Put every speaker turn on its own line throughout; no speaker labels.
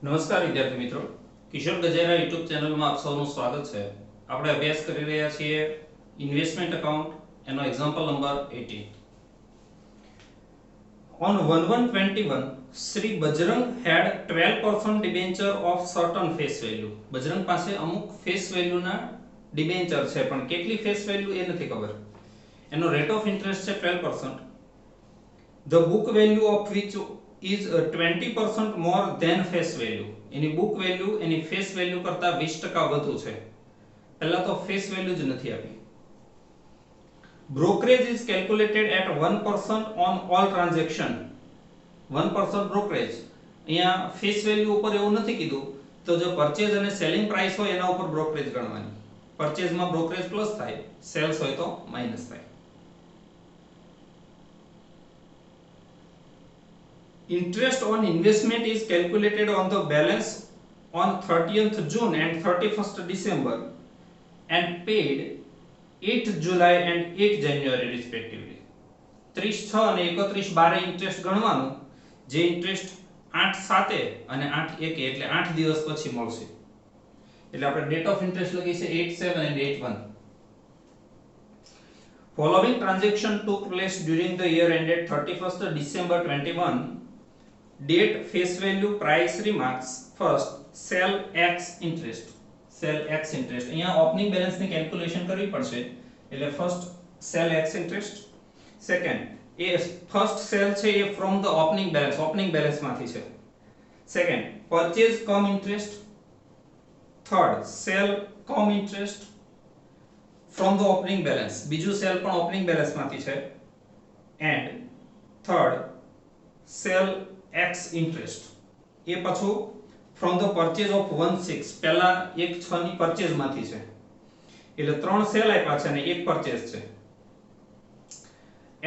નમસ્કાર વિદ્યાર્થી મિત્રો, કિશોર ગજેરા યુટ્યુબ ચેનલમાં આપ સૌનું સ્વાગત છે. આપણે અભ્યાસ કરી રહ્યા છીએ ઇન્વેસ્ટમેન્ટ એકાઉન્ટ, એનો example number 18. On 1121, Shri Bajrang had 12% debenture of certain face value. Bajrang પાસે અમુક ફેસ વેલ્યુના ડિબેન્ચર છે, પણ કેટલી ફેસ વેલ્યુ એ નથી ખબર. એનો રેટ ઓફ ઇન્ટરેસ્ટ છે 12%. The book value of which is 20% more than face value. Any book value any face value કરતા 20% વધુ છે. પહેલા તો face value જ નથી આપી. Brokerage is calculated at 1% on all transaction. 1% brokerage. અહીંયા face value ઉપર એવું નથી કીધું, તો જો purchase અને selling price હોય એના ઉપર brokerage ગણવાની. purchase માં brokerage પ્લસ થાય, sales હોય તો માઈનસ થાય. Interest on investment is calculated on the balance on 30th June and 31st December and paid 8 July and 8 January respectively. 30/6 અને 31/12 ઇન્ટરેસ્ટ ગણવાનું, જે ઇન્ટરેસ્ટ 8/7 અને 8/1 એટલે 8 દિવસ પછી મળશે. એટલે આપણે ડેટ ઓફ ઇન્ટરેસ્ટ લખી છે 8/7 and 8/1. Following transaction took place during the year ended 31st December 21. Date, face value, price, remarks. First, sell X interest. Sell X interest. અહીંયા ઓપનિંગ બેલેન્સ ની કેલ્ક્યુલેશન કરવી પડશે. એટલે first sell X interest. Second, એ first sell છે એ from the opening balance માંથી છે. Second, purchase cum interest. Third, sell cum interest from the opening balance. બીજું સેલ પણ ઓપનિંગ બેલેન્સ માંથી છે. And third, sell X interest. એ પાછું from the purchase of 1/6 પહેલા 1/6 ની પરચેઝ માંથી છે. એટલે ત્રણ સેલ આપ્યા છે અને એક પરચેઝ છે.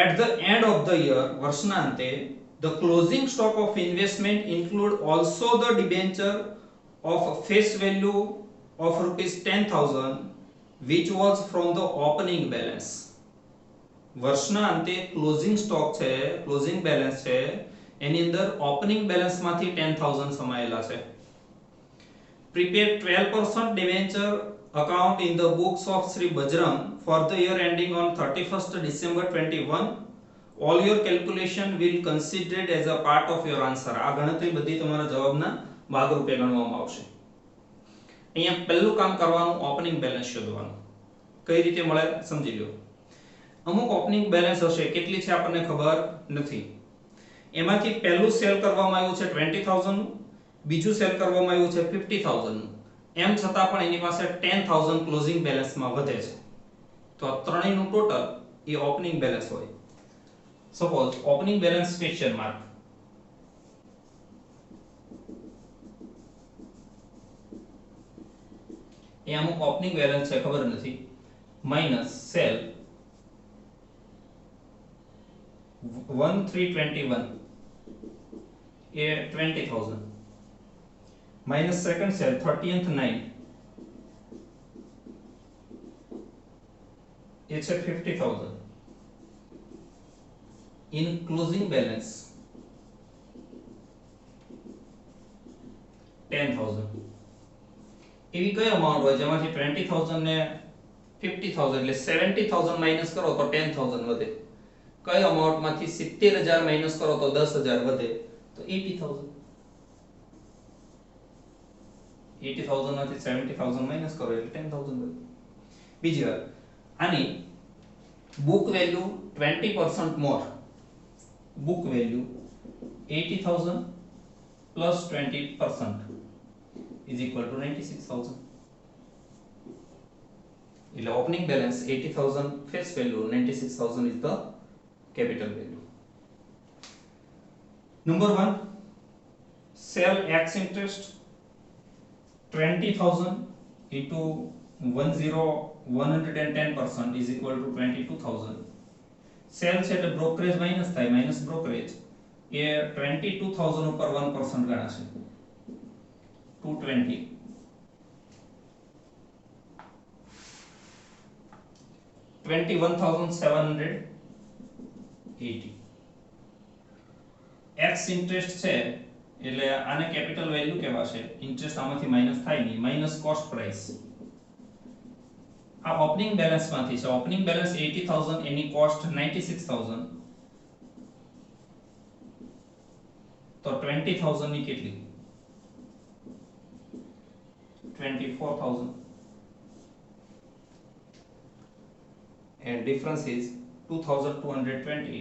At the end of the year, વર્ષના અંતે, the closing stock of investment include also the debenture of face value of rupees 10,000 which was from the opening balance. વર્ષના અંતે ક્લોઝિંગ સ્ટોક છે, ક્લોઝિંગ બેલેન્સ છે, એની અંદર opening balance માંથી 10,000 સમાયેલા છે. Prepare 12% debenture account in the books of Sri Bajrang for the year ending on 31st December 21. All your calculation will considered as a part of your answer. આ ગણતરી બધી તમારા જવાબના ભાગરૂપે ગણવામાં આવશે. અહીંયા પહેલું કામ કરવાનું, ઓપનિંગ બેલેન્સ શોધવાનું. કઈ રીતે મળે સમજી લો. અમુક ઓપનિંગ બેલેન્સ હશે, કેટલી છે આપણને ખબર નથી. એમાંથી પહેલું સેલ કરવામાં આવ્યું છે 20,000 નું, બીજું સેલ કરવામાં આવ્યું છે 50,000 નું. એમ છતાં પણ એની પાસે 10,000 ક્લોઝિંગ બેલેન્સમાં વધે છે. તો આ ત્રણેયનું ટોટલ એ ઓપનિંગ બેલેન્સ હોય. Suppose opening balance question mark. એ અમુક ઓપનિંગ બેલેન્સ છે ખબર નથી, માઈનસ સેલ 1321 એ 20,000 minus second cell 30th 9 એ છે 50,000 in closing balance 10,000. એવી કઈ અમાઉન્ટ હોય જેમાંથી 20,000 ને 50,000 એટલે 70,000 માઈનસ કરો તો 10,000 વધે. કઈ અમાઉન્ટ માંથી 70,000 માઈનસ કરો તો 10,000 વધે, તો 80,000. 80,000 માંથી 70,000 માઈનસ કરો એટલે 10,000 વધે. બીજી વાત, આની book value 20% more. Book value 80,000 plus 20% is equal to 96,000. એટલે opening balance 80,000 face value, 96,000 is the capital value. Number 1, sell X interest 20,000 into 110% is equal to 22,000. Sell છે એટલે brokerage માઈનસ થાય, માઈનસ brokerage એ 22,000 ઉપર 1% ગણાશે, 220. 21,780. X interest છે એટલે આને capital value કહેવાશે. ઇન્ટરેસ્ટ આમાંથી માઈનસ થાય નહીં, માઈનસ કોસ્ટ પ્રાઇસ. આ ઓપનિંગ બેલેન્સ માંથી છે. ઓપનિંગ બેલેન્સ 80000, એની કોસ્ટ 96000, તો 20000 ની કેટલી? 24000, and difference is 2220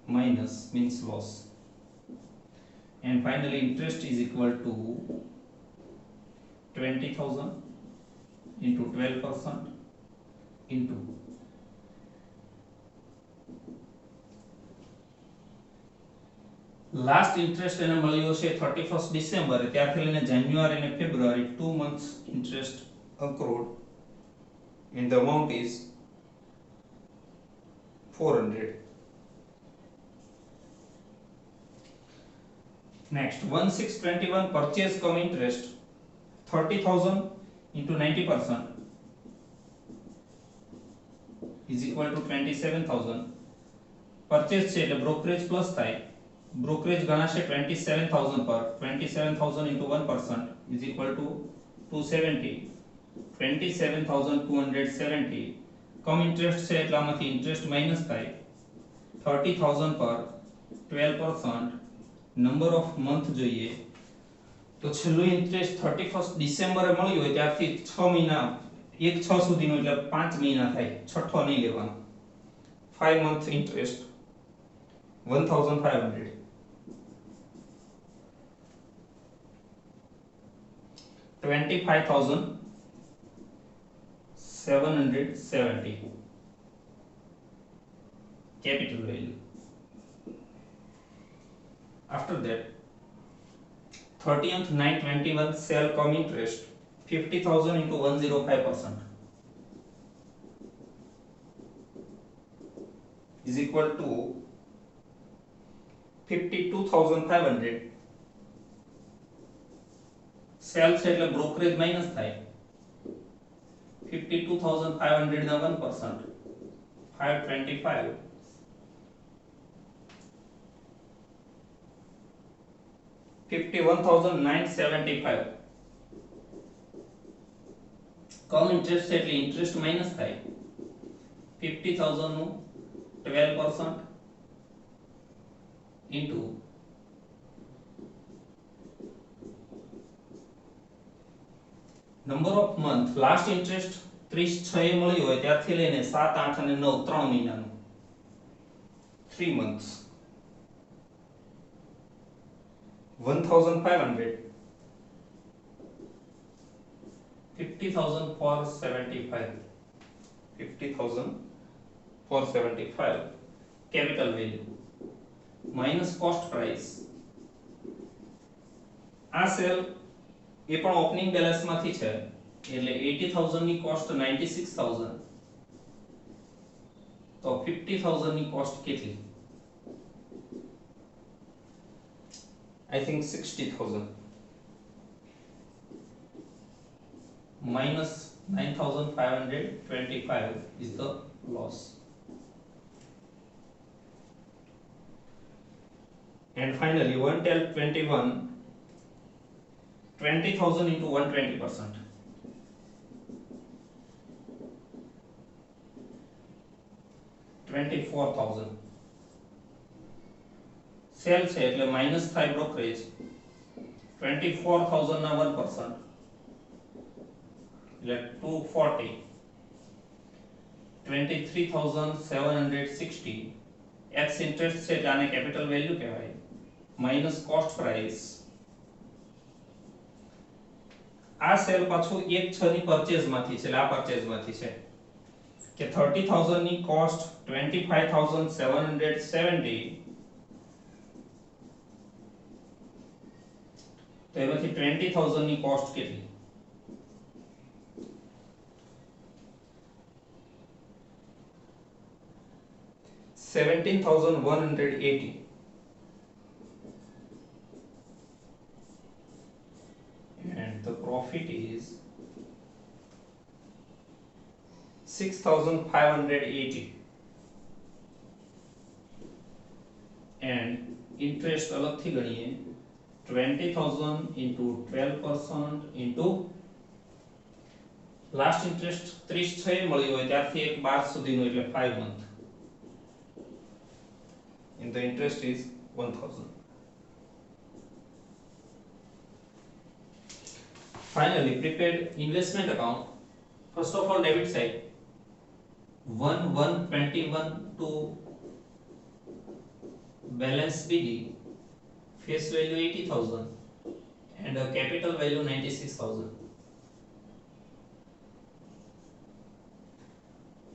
minus means loss, and finally interest is equal to 20000 into 12% into last interest એને મળ્યો છે 31st ડિસેમ્બર, ત્યારથી લઈને જાન્યુઆરી અને ફેબ્રુઆરી 2 months interest accrued, and the amount is 400. Next, 1621 purchase come interest 30,000 into 90% is equal to 27,000. Purchase છે એટલે brokerage plus થાય. Brokerage ગણાશે 27,000 પર. 27,000 into 1% is equal to 270. 27,270 come interest છે એટલે આમાંથી ઇન્ટરેસ્ટ માઈનસ થાય. 30,000 પર 12%. નંબર ઓફ મંથ જોઈએ તો છેલ્લું ઇન્ટરેસ્ટ 31st ડિસેમ્બરે મળ્યું હોય ત્યારથી 6 મહિના, 1/6 સુધીનો એટલે 5 મહિના થાય. છઠ્ઠો નહીં લેવાનો. 5 month interest 1500. 25,770 capital value. After that, 30th 921 sale come interest 50,000 into 105% is equal to 52,500. Cell છે એટલે બ્રોકરેજ માઈનસ થાય. 52,500 ના 1% 525. 51,975 કમ ઇન્ટરેસ્ટ છે એટલે ઇન્ટરેસ્ટ માઈનસ થાય. 50,000 નું 12% into number of month. Last interest 30/6 એ મળ્યું હોય ત્યારથી લઈને 7, 8 અને 9 3 મહિનાનું 3 months 1,500. 50,475. 50,475 capital value minus cost price. આ સેલ એ પણ ઓપનિંગ બેલેન્સ માંથી છે એટલે 80,000 ની કોસ્ટ 96,000, તો 50,000 ની કોસ્ટ કેટલી? I think 60,000 minus 9,525 is the loss. And finally 1/21 20,000 into 120%. 24,000. Cell છે એટલે માઈનસ થાય બ્રોકરેજ. 24,000 ના 1% એટલે 240. 23,760 એક્સ ઇન્ટરેસ્ટ છે એટલે આને કેપિટલ વેલ્યુ કહેવાય. Minus cost price. આ સેલ પાછું 1/6 ની પરચેઝ માંથી છે એટલે આ પરચેઝ માંથી છે કે 30,000 ની કોસ્ટ 25,770, તો એમાંથી 20,000 ની કોસ્ટ કેટલી? 17,180. And the profit is 6,580, and interest अलग थी गणीए 20,000 into 12% into लास्ट इंटरेस्ट 30 6 મળી હોય ત્યારથી એક 12 સુધીનો એટલે 5 month and the interest is 1000. Finally, prepaid investment account. First of all, debit side 1121 to balance BD, face value 80,000 and capital value 96,000.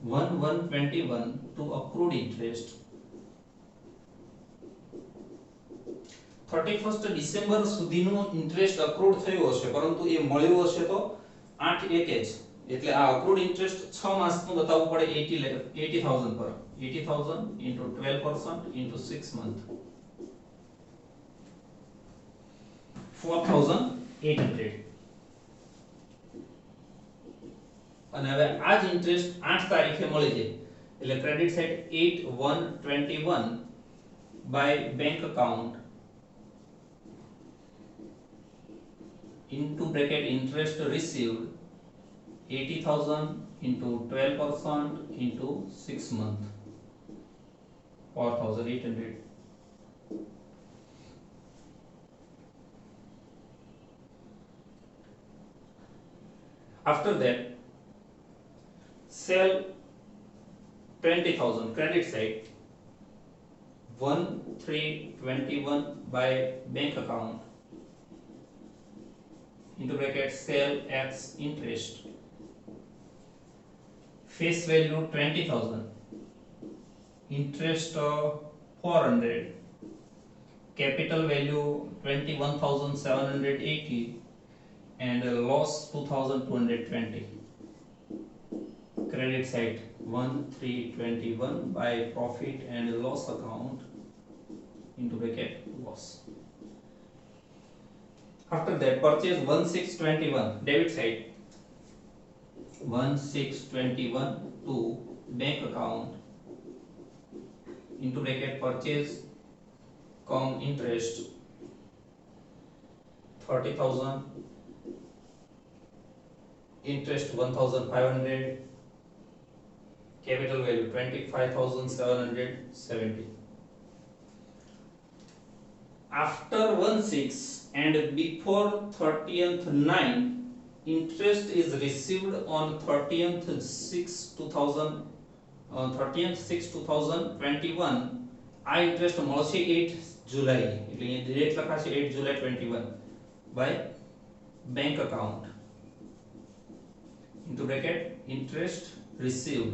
1121 to accrued interest 31st December સુધીનો interest અક્રૂડ થયો હશે પરંતુ એ મળ્યો હશે તો 8 1 જ એટલે આ અક્રૂડ ઇન્ટરેસ્ટ 6 માસનું બતાવવું પડે 80,000 પર 80,000 into 12% into 6 month 4,800 અને હવે આ જ ઇન્ટરેસ્ટ 8 તારીખે મળી જાય એટલે credit side 8121 by bank account into bracket interest received 80,000 into 12% into 6 month 4,800. After that, sell 20,000 credit side 1321 by bank account into bracket sell x interest face value 20,000 interest 400 capital value 21,780 and loss 2,220 credit side 1321 by profit and loss account into bracket loss. After that, purchase 1621 debit side 1621 to bank account into bracket purchase com interest 30,000 interest 1,500 capital value 25,770. After 16 and before 30th 9 interest is received on 30th 6 2000 30th 6 2021 આ interest મળશે 8 જુલાઈ એટલે અહીં date લખાશે 8 જુલાઈ 21 by bank account into bracket interest received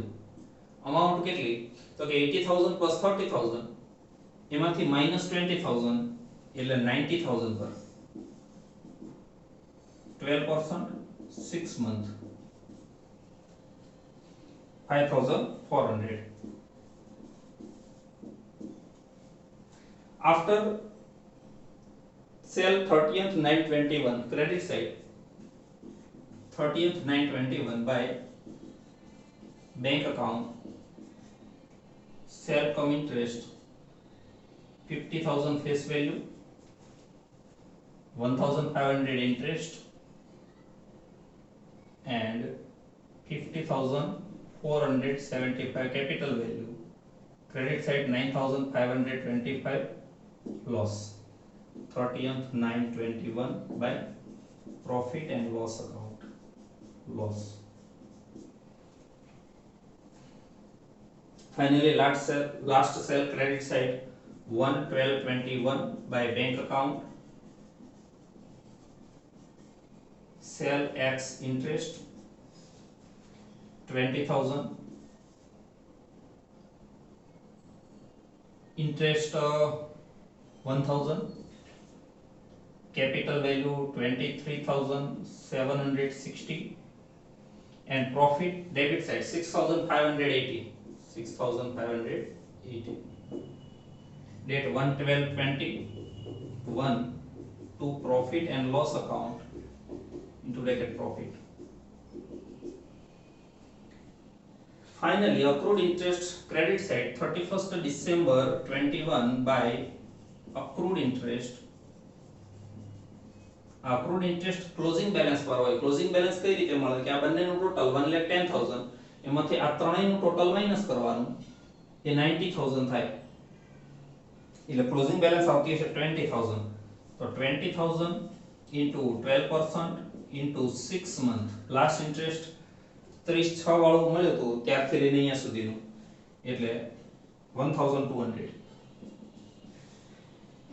amount કેટલી તો કે 80,000 plus 30,000 એમાંથી minus 20,000 એટલે 90,000 પર 12% 6 month 5,400. After sell 30th 921 credit side 30th 921 by bank account sell cum interest 50,000 face value 1,500 interest and 50,475 capital value credit side 9,525 loss 30th 921 by profit and loss account loss. Finally, last sell credit side 1/12/21 by bank account sell x interest 20,000 interest 1,000 capital value 23,760 and profit debit side 6,580 date 1/12/21 to profit and loss account into bracket profit. Finally, accrued interest credit side 31st December 21 by accrued interest accrued interest closing balance પર હોય closing balance કઈ રીતે મળે કે આ બંનેનું total 1,10,000 એમાંથી આ ત્રણેયનું ટોટલ માઈનસ કરવાનું એ 90,000 થાય એટલે ક્લોઝિંગ બેલેન્સ આવતી હશે 20,000 તો 20,000 into 12% into 6 month last interest 36 વાળું મળ્યું તો ત્યારથી લઈને અહીંયા સુધીનું એટલે 1,200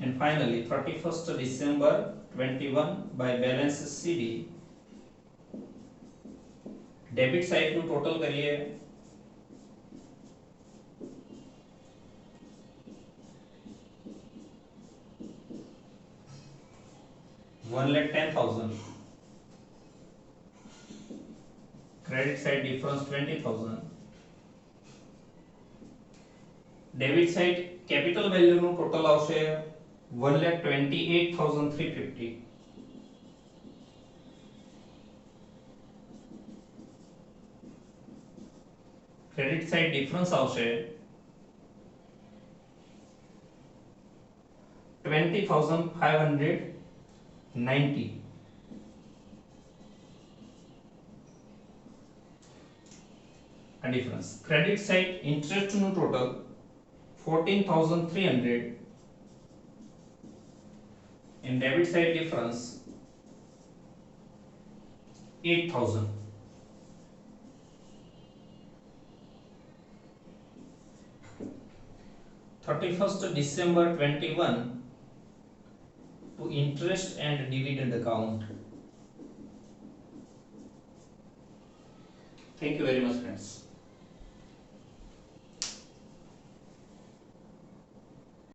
and finally 31st December 21 by balance CD debit side નું ટોટલ કરીએ 1,10,000 credit side difference 20,000 debit side capital value નું ટોટલ આવશે 1,28,350 क्रेडिट साइड डिफरेंस આવશે 20,590 a difference credit side interest નું total 14,300 and debit side difference 8,000 31st December 21 to interest and dividend account. Thank you very much, friends.